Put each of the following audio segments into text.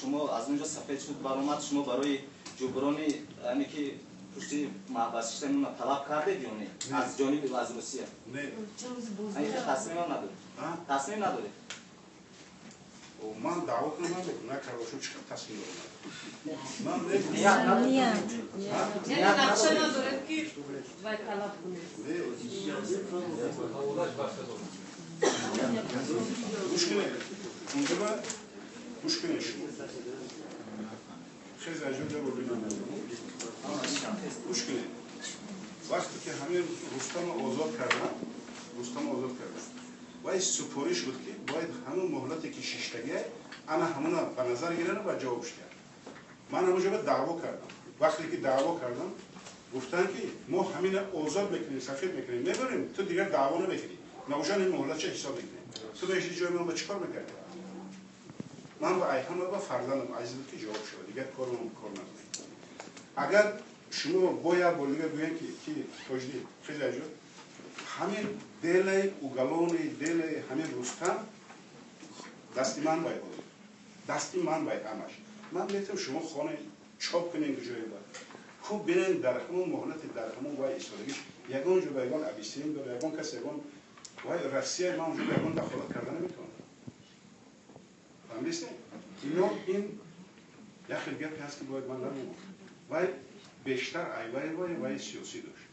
شما از اونجا سفید شد برآمد، شما برای جبران یعنی که پشتی محبس شدن اون طلب کردید یا نه؟ از جانب از روسیه؟ نه. این تصمیم هم نداره؟ تصمیم نداره؟ من دعوا کنم نکرده باشم چقدر تصمیم دارم. من نه نقشه نداره که باید طلب کنه. گوش کنید. اونجا با گوش کنید شما. خیلی عجب در رو بینم. گوش کنید. وقتی که همه رستم آزاد کردن و این سپارش بود که باید همون مهلتی که ششتگه انا همون به نظر گیرن و جوابش کرد. من همونجا به دعوا کردم. وقتی که دعوا کردم گفتن که ما همین آزاد میکنیم، سفید میکنیم، میبریم تو دیگر دعوا نمیکنی. نوشان این مهلت چه حساب میکنی؟ تو بهش جای من با چیکار میکردی؟ من با ایهان و با فرزندم عزیز بود که جواب شد. دیگر کار نکنم. اگر شما باید با دیگر بگوین که توجدی خیلی عجب همین دل اوگلون دل همین رستم دستی من باید بود. دستی من باید همش. من میتونم شما خانه چاپ کنین که جایی باید. خوب بینین در همون مهلت در همون وای ایستادگیش یگان جو به یگان ابیسین داره یگان کسی یگان وای روسیه من اونجا به یگان دخالت کردن نمیتونم. فهمیدید؟ این یک خیلی گپی هست که باید من نمونم. وای بیشتر وای سیاسی داشت.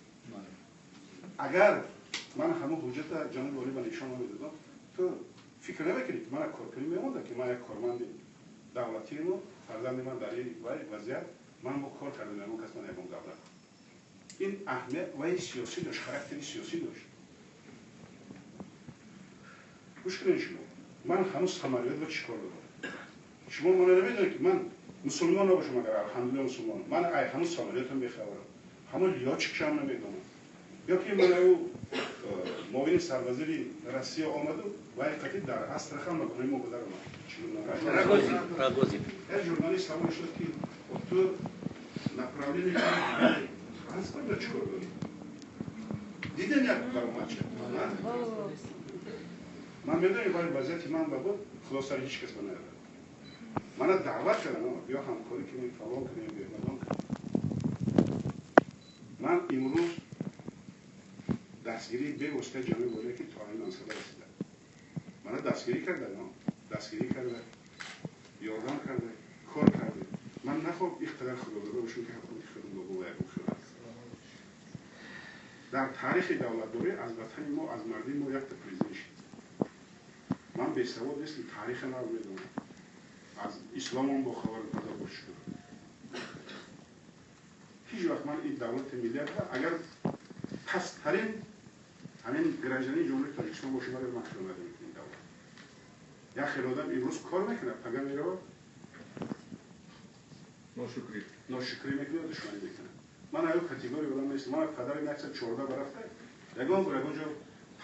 اگر من همه حجت جناب والی به نشان میدادم تو فکر نمیکنی که من کارکنی میموندم که من یک کارمند دولتی و فرزند من در این وضعیت من با کار کردم اون کس من یکم دولت این اهمیت وای سیاسی داشت خاراکتری سیاسی داشت گوش کنید شما من هنوز تمرکز با چیکار دارم شما من نمیدونید که من مسلمان نباشم اگر الحمدلله مسلمان من هنوز تمرکزم بخبرم همون لیا چیکشم نمیدونم یا که من او معاون سربازی روسیه آمد و حقیقتی در استرخان مکنه مبادر آمد راگوزین یک ژورنالیست همون شد که تو نپراولی ترانسپورت را چکار داری دیدن یک برآمد شد من میدونم برای وضعیت من بود خدا سر هیچ کس نداره من دعوت کردم بیا همکاری کنیم فلان کنیم بیا فلان کنیم من امروز دستگیری به واسطه جناب والی که تا این منصب رسیده من دستگیری کرده یاردان کرده کار کرده من نخوام اقتدار خودآگاه باشم که حکومت خودم بابا شده در تاریخ دولتداری از وطن ما از مردم ما یک تپریزی شد من بی‌سواد نیستم تاریخ نو میدونم از اسلام هم با خبر پیدا باش شد هیچ وقت من این دولت ملی اگر پست‌ترین همین گرانجانی جمهوری تاجیکستان باشه برای من خیلی ندارم این دولت یا خیلی آدم امروز کار میکنه اگر میره ناشکری میکنه و دشمنی میکنه من ایو کاتگوری آدم نیستم من پدرم 114 برفته یگان جو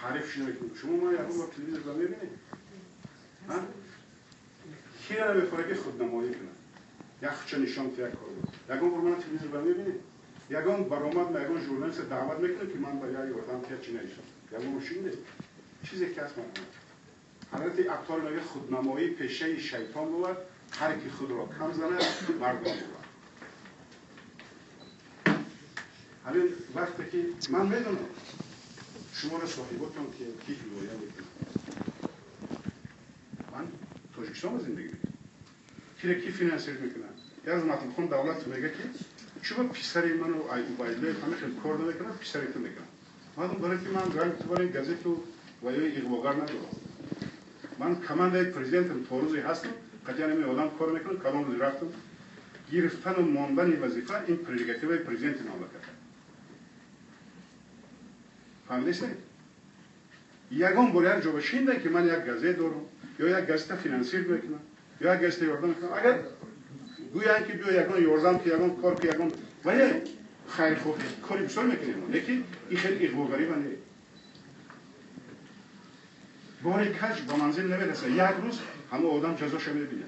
تعریف شده میکنم شما ما یگان با تلویزیون رو میبینید کی را به فرقی خودنمایی کنه یک چه نشان یک کار بود یگان بر من تلویزیون رو میبینید یگان برآمد من یگان ژورنالیست دعوت میکنه که من با یک آدم که چی نشم یگان مشینه چیزی که اسم میکنه حضرت ابطال میگه خودنمایی پیشه شیطان بود هر کی خود را کم زنه مردم بود همین وقتی که من میدونم شما را صاحبتون که کی هویت میکنه من تاجیکستان زندگی میکنم کی فینانسیر میکنه از مطلب خون دولت میگه که شما پسری منو عبایله همه خیلی کار نمیکنه پسریتون میکنه من برای که من رنگ تو برای گازت و وایای اغواگر ندارم من کمانده پرزیدنتم توروزی هستم قطعا نمی آدم کار میکنم کدام روز رفتم گرفتن و ماندن وظیفه این پررگاتیو پرزیدنت مملکت فهمیدید یگان باید جا بشینده که من یک گازت دارم یا یک گازت فینانسیر میکنم یا یک گازت یاردم میکنم اگر گویان که بیا یگان یاردم که یگان کار که یگان ولی خیر خوب کاری بسیار میکنیم لیکن این خیلی اغواگری بنده باری کج با منزل نمیرسه یک روز همه آدم جزاش میبینه